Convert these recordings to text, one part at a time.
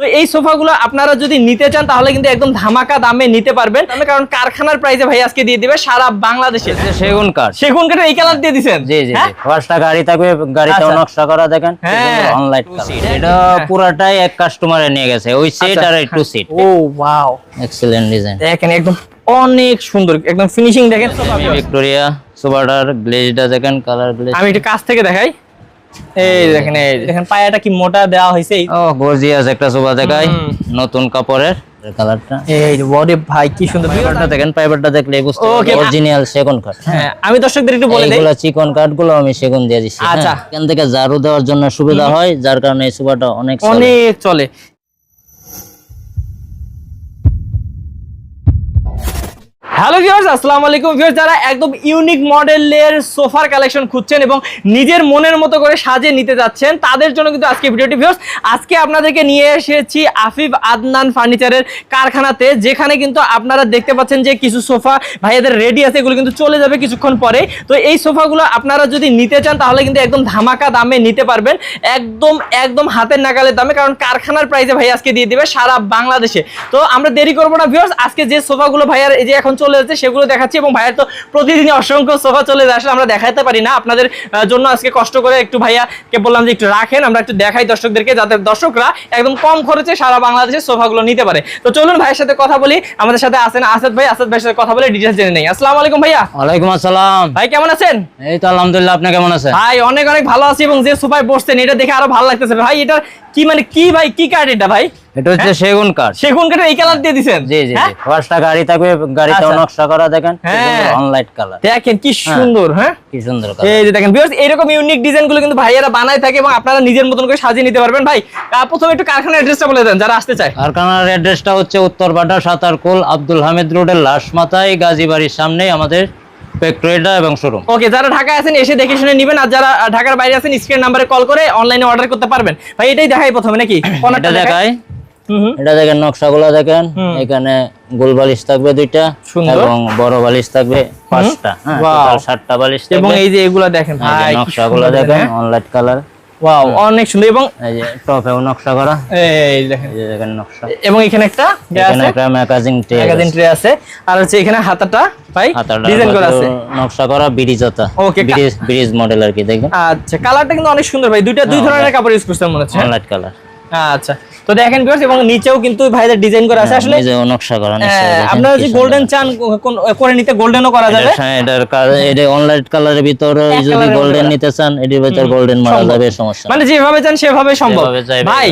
তো এই সোফাগুলো আপনারা যদি নিতে চান তাহলে কিন্তু একদম ধামাকা দামে নিতে পারবেন, কারণ কারখানার প্রাইসে ভাই আজকে দিয়ে দিবে সারা বাংলাদেশে। সেগুন কাঠ, সেগুন কাঠের এই কালার দিয়ে দিবেন? জি জি, ফার্স্টটা গাড়ি থাকবে, গাড়িতেও নকশা করা দেখেন, অনলাইন কালার। এটা পুরাটাই এক কাস্টমারে নিয়ে গেছে, ওই সেট আর এই টু সিট। ও ওয়াও, এক্সেলেন্ট ডিজাইন, দেখেন একদম অনেক সুন্দর, একদম ফিনিশিং দেখেন। ভিক্টোরিয়া সোফাটার গ্লেজটা দেখেন, কালার গ্লেজ। আমি একটু কাছ থেকে দেখাই, এই দেখেন, এই দেখেন পায়াটা কি মোটা দেওয়া হয়েছে। ও গর্জিয়াস একটা সোফা দেখাই, নতুন কাপড়ের কালারটা। এই বডি ভাই কি সুন্দর, ফাইবারটা দেখেন, ফাইবারটা দেখলে বুঝতে পারবেন অরিজিনাল সেগুন কাঠ। হ্যাঁ, আমি দর্শকদের একটু বলে দেই, এগুলা চিকন কাঠগুলো আমি সেগুন দিয়ে দিছি। আচ্ছা, এখান থেকে ঝাড়ু দেওয়ার জন্য সুবিধা হয়, যার কারণে এই সোফাটা অনেক চলে। হ্যালো ভিউয়ার্স, আসসালামু আলাইকুম ভিউয়ার্স। যারা একদম ইউনিক মডেলের সোফার কালেকশন খুঁজছেন এবং নিজের মনের মতো করে সাজিয়ে নিতে যাচ্ছেন, তাদের জন্য কিন্তু আজকে ভিডিওটি। ভিউয়ার্স, আজকে আপনাদেরকে নিয়ে এসেছি আফিফ আদনান ফার্নিচারের কারখানাতে, যেখানে কিন্তু আপনারা দেখতে পাচ্ছেন যে কিছু সোফা ভাইয়াদের রেডি আছে, এগুলো কিন্তু চলে যাবে কিছুক্ষণ পরে। তো এই সোফাগুলো আপনারা যদি নিতে চান তাহলে কিন্তু একদম ধামাকা দামে নিতে পারবেন, একদম একদম হাতের নাগালের দামে, কারণ কারখানার প্রাইসে ভাই আজকে দিয়ে দিবে সারা বাংলাদেশে। তো আমরা দেরি করবো না ভিউয়ার্স, আজকে যে সোফাগুলো ভাইয়ার এই যে এখন চলে যাচ্ছে সেগুলো দেখাচ্ছি, এবং ভাইয়ার তো প্রতিদিনই অসংখ্য সোফা চলে যায়, আসলে আমরা দেখাতে পারি না। আপনাদের জন্য আজকে কষ্ট করে একটু ভাইয়াকে বললাম যে একটু রাখেন, আমরা একটু দেখাই দর্শকদেরকে, যাতে দর্শকরা একদম কম খরচে সারা বাংলাদেশে সোফাগুলো নিতে পারে। তো চলুন ভাইয়ের সাথে কথা বলি। আমাদের সাথে আছেন আসাদ ভাই, আসাদ ভাইয়ের সাথে কথা বলে ডিটেইলস জেনে নেই। আসসালামু আলাইকুম ভাইয়া। ওয়ালাইকুম আসসালাম ভাই, কেমন আছেন? এই তো আলহামদুলিল্লাহ, আপনি কেমন আছেন? ভাই অনেক অনেক ভালো আছি, এবং যে সোফায় বসছেন এটা দেখে আরো ভালো লাগতেছে ভাই। এটা কি মানে কি ভাই, কি কাঠ এটা ভাই? এটা হচ্ছে সেগুন কাঠ। সেগুন কাঠের এই কালার দিয়ে দিবেন? জি জি, ফার্স্টটা গাড়ি থাকবে, গাড়িতেও নকশা করা দেখেন, অনলাইন কালার। দেখেন কি সুন্দর, হ্যাঁ কি সুন্দর কালার। এই যে দেখেন ভিউয়ার্স, এরকম ইউনিক ডিজাইন গুলো কিন্তু ভাইয়ারা বানায় থাকে, এবং আপনারা নিজের মতন করে সাজিয়ে নিতে পারবেন। ভাই প্রথমে একটু কারখানার অ্যাড্রেসটা বলে দেন যারা আসতে চায়। কারখানার অ্যাড্রেসটা হচ্ছে উত্তরপাড়া সাতারকুল আব্দুল হামিদ রোডের লাশ মাথায়, গাজীবাড়ির সামনেই আমাদের ফ্যাক্টরিটা এবং শোরুম। ওকে, যারা ঢাকায় আছেন এসে দেখে শুনে নেবেন, আর যারা ঢাকার বাইরে আছেন স্ক্রিন নাম্বারে কল করে অনলাইনে অর্ডার করতে পারবেন। ভাই এটাই দেখাই প্রথমে নাকি? এটা দেখাই, এটা দেখেন নকশাগুলো দেখেন, এখানে গোল বালিশ থাকবে 2টা এবং বড় বালিশ থাকবে 5টা, টোটাল 7টা বালিশ থাকবে। এবং এই যে এগুলা দেখেন ভাই, নকশাগুলো দেখেন অনলাইন কালার। ওয়াও, অনেক সুন্দর। এবং এই যে টপেও নকশা করা, এই দেখেন, এই যে দেখেন নকশা। এবং এখানে একটা ম্যাগাজিন ট্রে আছে, আর হচ্ছে এখানে হাতাটা ভাই ডিজাইন করা আছে, নকশা করা বিরিজতা। ওকে, ব্রিজ মডেল আর কি, দেখেন। আচ্ছা, কালারটা কিন্তু অনেক সুন্দর ভাই, দুই ধরনের কাপড় ইউজ করছেন মনে হচ্ছে, অনলাইন কালার। আচ্ছা, তো দেখেন ভিউয়ার্স, এবং নিচেও কিন্তু ভাইদের ডিজাইন করা আছে। আসলে নিজেও নকশা করা, আপনারা যদি গোল্ডেন চান করে নিতে গোল্ডেনও করা যাবে। হ্যাঁ, এটা অনলাইন কালারের ভিতরে যদি গোল্ডেন নিতে চান এর ভিতর গোল্ডেন মারা যাবে, সমস্যা মানে যেভাবে চান সেভাবে সম্ভব। ভাই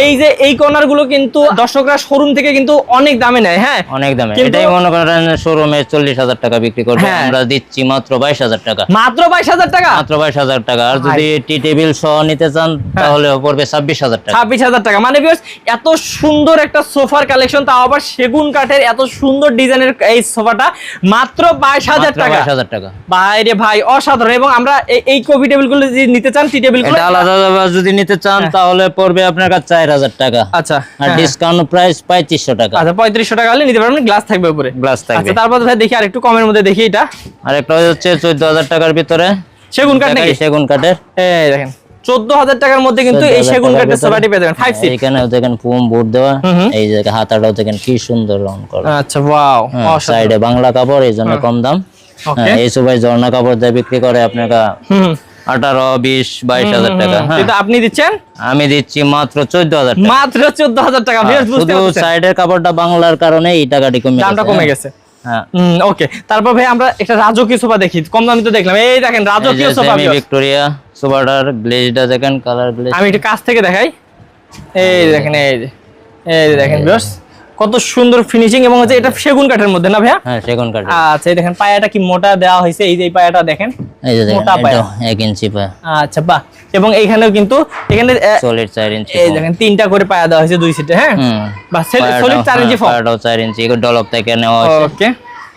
এই যে এই কর্নার গুলো কিন্তু দর্শকরা শোরুম থেকে কিন্তু অনেক দামে নেয়, হ্যাঁ অনেক দামে। এটাই মনে করেন শোরুমে 40,000 টাকা বিক্রি করবে, আমরা দিচ্ছি মাত্র 22,000 টাকা। মাত্র 22,000 টাকা? মাত্র 22,000 টাকা। আর যদি টি টেবিল সহ নিতে চান তাহলে পড়বে 26,000 টাকা। 26,000 টাকা। মানে ভিউয়ার্স, এত সুন্দর একটা সোফার কালেকশন, তাও আবার সেগুন কাঠের এত সুন্দর ডিজাইনের এই সোফাটা মাত্র 22,000 টাকা। 22,000 টাকা বাইরে ভাই অসাধারণ। এবং আমরা এই কফি টেবিল গুলো যদি নিতে চান, টি টেবিল গুলো আলাদা যদি নিতে চান তাহলে পড়বে আপনার কাছে 4,000 টাকা। আচ্ছা, আর ডিসকাউন্ট প্রাইস 3500 টাকা। আচ্ছা, 3500 টাকা হলে নিতে পারবেন, গ্লাস থাকবে উপরে, গ্লাস থাকবে। আচ্ছা, তারপর ভাই দেখি আরেকটু কমের মধ্যে দেখি। এটা আরেকটা হচ্ছে 14,000 টাকার ভিতরে সেগুন কাঠ নাকি? সেগুন কাঠের, এই দেখেন 14,000 টাকার মধ্যে কিন্তু এই সেগুন কাঠের সোফাটি পেয়ে যাবেন 5 সিট। এখানেও দেখেন ফোম বোর্ড দেওয়া, এই যে হাতাটাও দেখেন কি সুন্দর রং করা। আচ্ছা, ওয়াও, সাইডে বাংলা কাপড়, এই জন্য কম দাম। এই সোফায় ঝর্ণা কাপড় দিয়ে বিক্রি করে আপনার 18, 20, 22,000 টাকা। কিন্তু আপনি দিচ্ছেন? আমি দিচ্ছি মাত্র 14,000 টাকা। মাত্র 14,000 টাকা। শুধু সাইডের কাপড়টা বাংলার কারণে এই টাকাটি কমে গেছে। ওকে, তারপর ভাই আমরা একটা রাজকীয় সোফা দেখি, কম দামে তো দেখলাম। এই দেখেন রাজকীয় সোফা, ভিক্টোরিয়া সোফাটার গ্লেজটা দেখেন, কালার গ্লেজ। আমি একটু কাছ থেকে দেখাই, এই দেখেন, এই দেখেন ভিউয়ার্স, কত সুন্দর ফিনিশিং। এবং হচ্ছে এটা সেগুন কাঠের মধ্যে না ভাইয়া? হ্যাঁ, সেগুন কাঠ। আচ্ছা, এই দেখেন পায়াটা কি মোটা দেওয়া হয়েছে, এই যে পায়াটা দেখেন, এই যে মোটা পায়া, 1 ইঞ্চি পায়া। আচ্ছা, বাহ। এবং এইখানেও কিন্তু এখানে সলিড 4 ইঞ্চি, এই দেখেন 3টা করে পায়া দেওয়া হয়েছে 2 সিটে, হ্যাঁ বাহ, সলিড 4 ইঞ্চি ফর্ম, পায়াটাও 4 ইঞ্চি ডলপ থেকে নেওয়া হয়েছে। ওকে,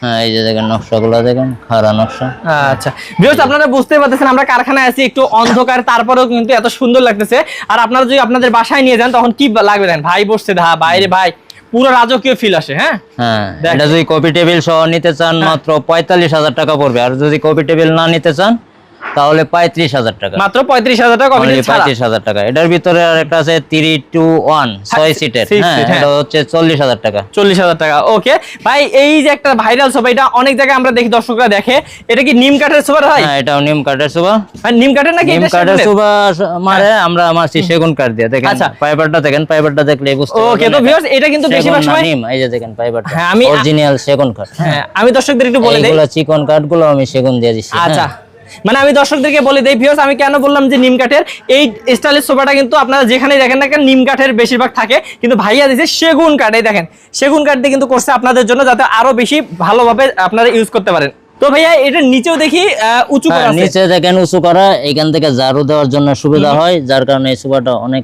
হ্যাঁ, এই যে দেখেন নকশাগুলো দেখেন, খাড়া নকশা। আচ্ছা ভিউয়ার্স, আপনারা বুঝতে পারতেছেন আমরা কারখানায় আছি, একটু অন্ধকার, তারপরেও কিন্তু এত সুন্দর লাগতেছে। আর আপনারা যদি আপনাদের বাসায় নিয়ে যান তখন কি লাগবে দেন, ভাই বসছে বাইরে, ভাই পুরো রাজকীয় ফিল আসে। হ্যাঁ, এটা যদি কফি টেবিল সহ নিতে চান মাত্র 45,000 টাকা পড়বে। আর যদি কফি টেবিল না নিতে চান তাহলে 35,000 টাকা, মাত্র 35,000 টাকা কমিটি ছাড়া। 35,000 টাকা। এটার ভিতরে আরেকটা আছে 3-2-1 6 সিটের, হ্যাঁ এটা হচ্ছে 40,000 টাকা। 40,000 টাকা। ওকে ভাই, এই যে একটা ভাইরাল সোফা, এটা অনেক জায়গায় আমরা দেখি, দর্শকরা দেখে, এটা কি নিম কাঠের সোফা ভাই? হ্যাঁ এটাও নিম কাঠের সোফা। আর নিম কাঠের নাকি নিম এটা কাঠের সেগুনের? সোফা মানে আমরা মারছি সেগুন কাঠ দিয়ে। দেখেন আচ্ছা। ফাইবারটা দেখেন, ফাইবারটা দেখলে বুঝতে পারবেন। ওকে, তো ভিউয়ার্স এটা কিন্তু বেশিরভাগ সময় নিম, এই যে দেখেন ফাইবারটা হ্যাঁ, আমি অরিজিনাল সেগুন কাঠ। হ্যাঁ, আমি দর্শকদের একটু বলে দেই। এইগুলো চিকন কাঠগুলো আমি সেগুন দিয়ে দিছি। আচ্ছা, মানে আমি দর্শকদেরকে বলে দেই ভিউয়ার্স, আমি কেন বললাম যে নিম কাঠের এই স্টাইলের সোফাটা কিন্তু আপনারা যেখানে দেখেন না কেন নিম কাঠের বেশিরভাগ থাকে, কিন্তু ভাইয়া দিয়েছে সেগুন কাঠ। এই দেখেন সেগুন কাঠ দিয়ে কিন্তু করছে আপনাদের জন্য, যাতে আরো বেশি ভালোভাবে আপনারা ইউজ করতে পারেন। তো ভাইয়া এটা নিচেও দেখি উঁচু করা আছে। নিচে দেখেন উঁচু করা, এখান থেকে ঝাড়ু দেওয়ার জন্য সুবিধা হয়, যার কারণে এই সোফাটা অনেক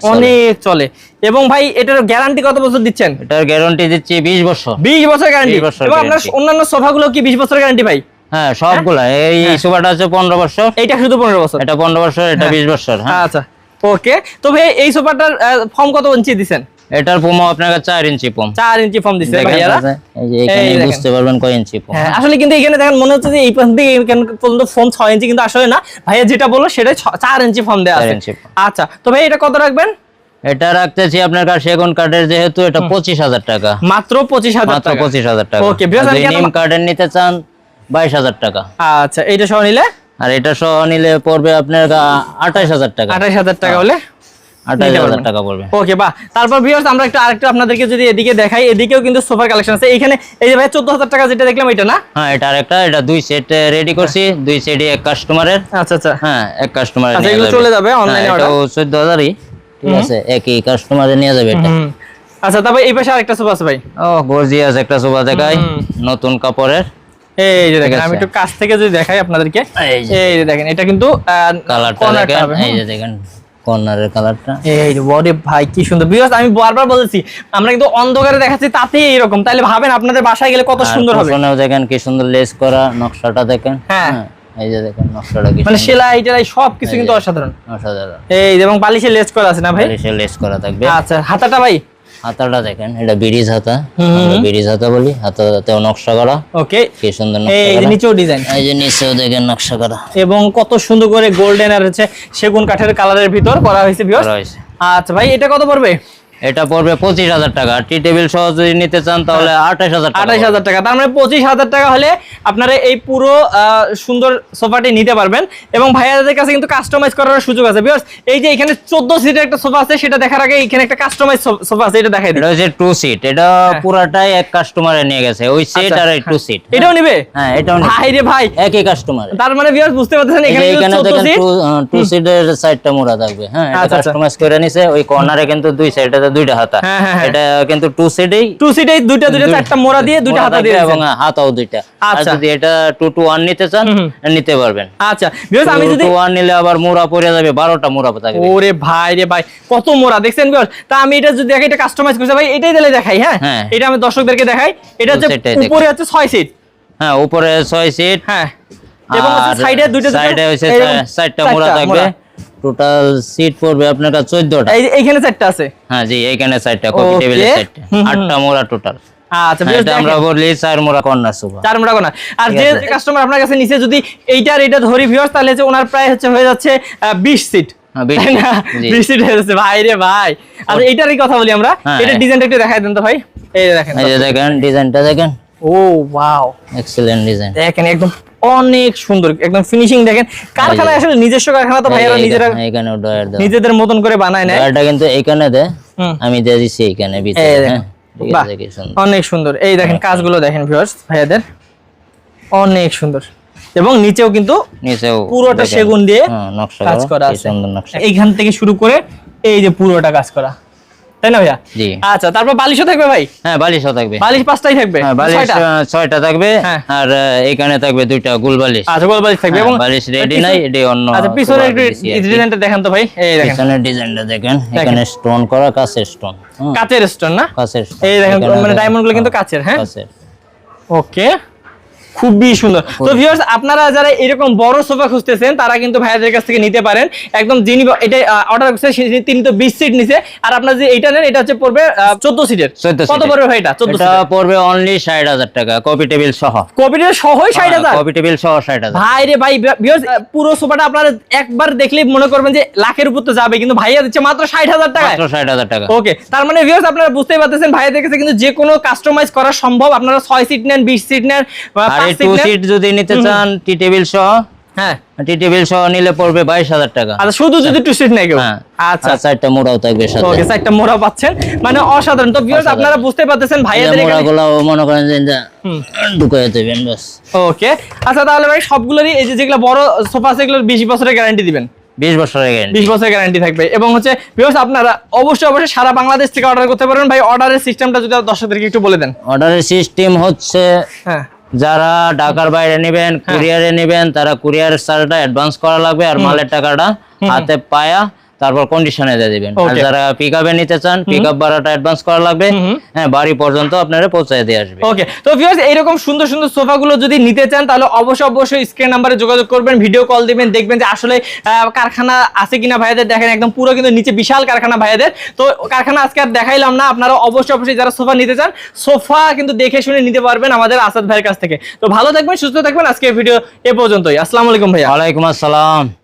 চলে। এবং ভাই এটার গ্যারান্টি কত বছর দিচ্ছেন? এটার গ্যারান্টি দিচ্ছি 20 বছর। 20 বছর গ্যারান্টি। 20 বছর এবং আপনার guarantee। অন্যান্য সোফাগুলো কি 20 বছর গ্যারান্টি ভাই? হ্যাঁ সবগুলা। এই সোফাটা আছে 15 বছর, এইটা শুধু 15 বছর, এটা 15 বছর, এটা 20 বছর। হ্যাঁ আচ্ছা ওকে। তো ভাই এই সোফাটার ফর্ম কত ইঞ্চি দিবেন? এটার পোম আপনার 4 ইঞ্চি পোম। 4 ইঞ্চি ফর্ম দিছে ভাইয়ারা। এই যে এখানে বুঝতে পারবেন কয় ইঞ্চি পোম। হ্যাঁ, আসলে কিন্তু এখানে দেখেন মনে হচ্ছে যে এই পর্যন্ত এখানে পর্যন্ত ফর্ম 6 ইঞ্চি, কিন্তু আসলে না, ভাইয়া যেটা বললো সেটাই 4 ইঞ্চি ফর্ম দেয়া 4 আছে। ইঞ্চি। আচ্ছা, তো ভাই এটা কত রাখবেন? এটা রাখতেছি আপনার কাছে সেগুন কাঠের, যেহেতু এটা 25,000 টাকা, মাত্র 25,000 মাত্র টাকা। 25,000 টাকা। ওকে, আর যদি নিম কাঠের নিতে চান 22,000 টাকা। আচ্ছা, এইটা সহ নিলে? আর এটা সহ নিলে পড়বে আপনার 28,000 টাকা। 28,000 টাকা হলে 28,000 টাকা পড়বে। ওকে, বাহ। তারপর ভিউয়ার্স আমরা একটু আরেকটু আপনাদেরকে যদি এদিকে দেখাই, এদিকেও কিন্তু সোফার কালেকশন আছে। এইখানে এই যে ভাই 14,000 টাকা যেটা দেখলাম, এটা না? হ্যাঁ এটা আরেকটা, এটা 2 সেট রেডি করছি, 2 সেটই এক কাস্টমারের। আচ্ছা আচ্ছা, হ্যাঁ এক কাস্টমারের আচ্ছা, নিয়ে এগুলো যাবে। চলে যাবে অনলাইনে অর্ডার। এটাও 14,000ই, ঠিক আছে, একই কাস্টমারের নিয়ে যাবে এটা। আচ্ছা, তারপর এই পাশে আরেকটা সোফা আছে ভাই। ও গর্জিয়াস একটা সোফা দেখাই, নতুন কাপড়ের। এই যে দেখেন, আমি একটু কাছ থেকে যদি দেখাই আপনাদেরকে, এই এই যে দেখেন, এটা কিন্তু কালারটা দেখেন, এই যে দেখেন কর্নারের কালারটা। এই যে ওরে ভাই কি সুন্দর। ভিউয়ার্স আমি বারবার বলেছি, আমরা কিন্তু অন্ধকারে দেখাচ্ছি, তাতে এরকম, তাহলে ভাবেন আপনাদের বাসায় গেলে কত সুন্দর হবে। পিছনেও দেখেন কি সুন্দর লেস করা, নকশাটা দেখেন। হ্যাঁ, এই যে দেখেন নকশাটা কি মানে সুন্দর। সেলাই টেলাই সবকিছু কিন্তু অসাধারণ। অসাধারণ। এই যে, এবং বালিশে লেস করা আছে না ভাই? বালিশে লেস করা থাকবে। আচ্ছা, হাতাটা ভাই? হাতাটা দেখেন, এটা ব্রিজ হাতা, আমরা ব্রিজ হাতা বলি। হাতাতেও নকশা করা, ওকে, কি সুন্দর এই নকশা যে করা। নিচেও ডিজাইন, এই যে নিচেও দেখেন নকশা করা, এবং কত সুন্দর করে গোল্ডেন আর হচ্ছে সেগুন কাঠের কালারের ভিতর করা হয়েছে ভিউয়ার্স। করা হয়েছে। আচ্ছা ভাই, এটা কত পড়বে? এটা পড়বে 25,000 টাকা। টি টেবিল সহ যদি নিতে চান তাহলে 28,000 টাকা। 28,000 টাকা। তার মানে 25,000 টাকা হলে আপনারা এই পুরো সুন্দর সোফাটি নিতে পারবেন। এবং ভাইয়াদের কাছে কিন্তু কাস্টমাইজ করার সুযোগ আছে ভিউয়ার্স। এই যে এখানে 14 সিটের একটা সোফা আছে, সেটা দেখার আগে এখানে একটা কাস্টমাইজ সোফা আছে, এটা দেখাই দিই। এটা হচ্ছে 2 সিট, এটা পুরাটাই এক কাস্টমারে নিয়ে গেছে, ওই সেট আর এই 2 সিট। এটাও নিবে? হ্যাঁ এটাও নিবে। ভাই রে ভাই, একই কাস্টমার। তার মানে ভিউয়ার্স বুঝতে পারতেছেন, এখানে এখানে 14 দেখেন সিট, 2 সিটের সাইডটা মোড়া থাকবে। হ্যাঁ এটা কাস্টমাইজ করে নিছে। ওই কর্নারে কিন্তু 2 সাইডে 2টা হাতা। এটা কিন্তু 2 সিটেই, 2 সিটেই দুইটা চারটা মোড়া দিয়ে দুইটা হাতা দিয়ে এবং হাতাও 2টা। আর যদি এটা 2 to 1 নিতে চান নিতে পারবেন। আচ্ছা ভিউয়ার্স, আমি যদি 2 to 1 নিলে আবার মোড়া পড়ে যাবে, 12টা মোড়া থাকবে। ওরে ভাই রে ভাই, কত মোড়া দেখছেন ভিউয়ার্স। তা আমি এটা যদি দেখাই, এটা কাস্টমাইজ করছে ভাই, এটাই দিলে দেখাই। হ্যাঁ, এটা আমি দর্শকদেরকে দেখাই। এটা হচ্ছে উপরে হচ্ছে 6 সিট। হ্যাঁ উপরে 6 সিট। হ্যাঁ, এবং হচ্ছে সাইডে সাইডে হচ্ছে 4টা মোড়া থাকবে। টোটাল সিট পড়বে আপনার কাছে 14টা। এই যে এইখানে 4টা আছে। হ্যাঁ জি, এইখানে 4টা, কপি টেবিলের 4টা, 8টা মোড়া টোটাল। আচ্ছা, এটা আমরা বলি 4 মোড়া কর্নার সোফা। 4 মোড়া কর্নার। আর যে কাস্টমার আপনার কাছে নিচে যদি এইটার এটা ধরি ভিউয়ার্স, তাহলে হচ্ছে ওনার প্রায় হয়ে যাচ্ছে 20 সিট। 20 সিট হয়ে যাচ্ছে ভাই রে ভাই। আচ্ছা, এইটারই কথা বলি আমরা। এটা ডিজাইনটা একটু দেখাই দেন তো ভাই। এই দেখেন, এই যে দেখেন ডিজাইনটা দেখেন। ও ওয়াও, এক্সেলেন্ট ডিজাইন। দেখেন একদম অনেক সুন্দর, একদম ফিনিশিং দেখেন। কারখানা আসলে নিজস্ব কারখানা, তো ভাইয়ারা নিজেরা এখানে ডয়ার দেয়, নিজেদের মতন করে বানায় নেয়। ডয়ারটা কিন্তু এখানে দেয়, আমি দিয়ে দিছি এখানে ভিতরে। হ্যাঁ ঠিক আছে, কি সুন্দর, অনেক সুন্দর। এই দেখেন কাজগুলো দেখেন ভিউয়ার্স, ভাইয়াদের অনেক সুন্দর। এবং নিচেও কিন্তু নিচেও পুরোটা সেগুন দিয়ে নকশা কাজ করা আছে। সুন্দর নকশা, এইখান থেকে শুরু করে এই যে পুরোটা কাজ করা, তাই না ভাইয়া? জি। আচ্ছা, তারপর বালিশও থাকবে ভাই? হ্যাঁ বালিশও থাকবে। বালিশ 5টাই থাকবে? হ্যাঁ বালিশ 6টা থাকবে। আর এখানে থাকবে 2টা গোল বালিশ। আচ্ছা, গোল বালিশ থাকবে। এবং বালিশ রেডি নাই, এটি অন্য। আচ্ছা, পিছনে একটু ডিজাইনটা দেখেন তো ভাই। এই দেখেন পিছনের ডিজাইনটা দেখেন, এখানে স্টোন করা, কাচের স্টোন। কাচের স্টোন না? কাচের। এই দেখেন, মানে ডায়মন্ড গুলো কিন্তু কাচের। হ্যাঁ কাচের। ওকে, খুবই সুন্দর। তো ভিউয়ার্স আপনারা যারা এরকম বড় সোফা খুঁজতেছেন তারা কিন্তু ভাইয়াদের কাছ থেকে নিতে পারেন। একদম যিনি এটা অর্ডার করছে তিনি তো 20 সিট নিছে, আর আপনারা যে এইটা নেন এটা হচ্ছে পড়বে 14 সিটের। কত পড়বে ভাই এটা? 14 এটা পড়বে অনলি 60,000 টাকা, কপি টেবিল সহ। কপি টেবিল সহই 60,000? কপি টেবিল সহ 60,000। ভাই রে ভাই, ভিউয়ার্স পুরো সোফাটা আপনারা একবার দেখলেই মনে করবেন যে লাখের উপর তো যাবে, কিন্তু ভাইয়া দিচ্ছে মাত্র 60,000 টাকা। মাত্র 60,000 টাকা। ওকে, তার মানে ভিউয়ার্স আপনারা বুঝতেই পারতেছেন ভাইয়াদের কাছে কিন্তু যে কোনো কাস্টমাইজ করা সম্ভব। আপনারা 6 সিট নেন, 20 সিট নেন, আর 2 সিট যদি নিতে চান টি টেবিল সহ, হ্যাঁ টি টেবিল সহ নিলে পড়বে 22,000 টাকা। আচ্ছা, শুধু যদি 2 সিট নেই কেউ? আচ্ছা, চারটা মোড়াও থাকবে সাথে। ওকে, চারটা মোড়া পাচ্ছেন, মানে অসাধারণ। তো ভিউয়ার্স আপনারা বুঝতে পারতেছেন ভাইয়াদের এখানে মোড়াগুলো মনে করেন যে ঢুকায় দেবেন বাস। ওকে, আচ্ছা তাহলে ভাই সবগুলোরই এই যে যেগুলো বড় সোফা আছে এগুলোর 20 বছরের গ্যারান্টি দিবেন? 20 বছরের গ্যারান্টি। 20 বছরের গ্যারান্টি থাকবে। এবং হচ্ছে ভিউয়ার্স আপনারা অবশ্যই সারা বাংলাদেশ থেকে অর্ডার করতে পারবেন। ভাই অর্ডারের সিস্টেমটা যদি দর্শকদেরকে একটু বলে দেন। অর্ডারের সিস্টেম হচ্ছে, হ্যাঁ, যারা ঢাকার বাইরে নেবেন, কুরিয়ারে নেবেন, তারা কুরিয়ারের চার্জটা অ্যাডভান্স করা লাগবে, আর মালের টাকাটা হাতে পায়া তারপর কন্ডিশনে দিয়ে দিবেন। আর যারা পিকআপে নিতে চান, পিকআপ ভাড়াটা অ্যাডভান্স করা লাগবে, হ্যাঁ, বাড়ি পর্যন্ত আপনারা পৌঁছায় দিয়ে আসবে। ওকে, তো ভিউয়ার্স এইরকম সুন্দর সুন্দর সোফাগুলো যদি নিতে চান তাহলে অবশ্যই স্ক্রিন নাম্বারে যোগাযোগ করবেন, ভিডিও কল দিবেন, দেখবেন যে আসলে কারখানা আছে কিনা ভাইয়াদের। দেখেন একদম পুরো কিন্তু নিচে বিশাল কারখানা ভাইয়াদের। তো কারখানা আজকে আর দেখাইলাম না, আপনারা অবশ্যই যারা সোফা নিতে চান সোফা কিন্তু দেখে শুনে নিতে পারবেন আমাদের আসাদ ভাইয়ের কাছ থেকে। তো ভালো থাকবেন, সুস্থ থাকবেন। আজকের ভিডিও এ পর্যন্তই। আসসালামু আলাইকুম ভাইয়া। ওয়ালাইকুম আসসালাম।